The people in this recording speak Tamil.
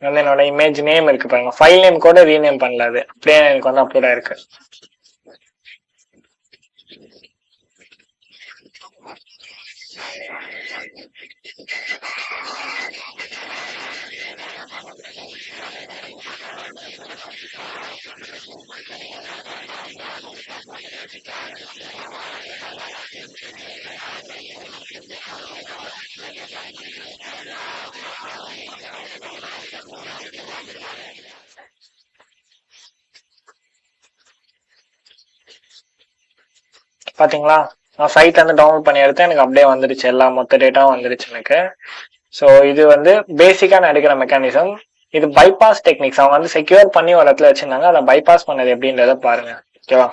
வந்து என்னோட இமேஜ் நேம் இருக்கு பாருங்க, ஃபைல் நேம் கூட ரீநேம் பண்ணல, அது அப்படியே எனக்கு வந்து அப்லோட் ஆயிருக்கு. பாத்தீங்களா, நான் சைட் வந்து டவுன்லோட் பண்ணி எடுத்தேன், எனக்கு அப்படியே வந்துருச்சு, எல்லா மொத்த டேட்டாவும் வந்துருச்சு எனக்கு. ஸோ இது வந்து பேசிக்கா நான் எடுக்கிற மெக்கானிசம். இது பைபாஸ் டெக்னிக்ஸ், அவங்க வந்து செக்யூர் பண்ணி ஒரு இடத்துல வச்சிருந்தாங்க, அதை பைபாஸ் பண்ணது எப்படின்றத பாருங்க. ஓகேவா?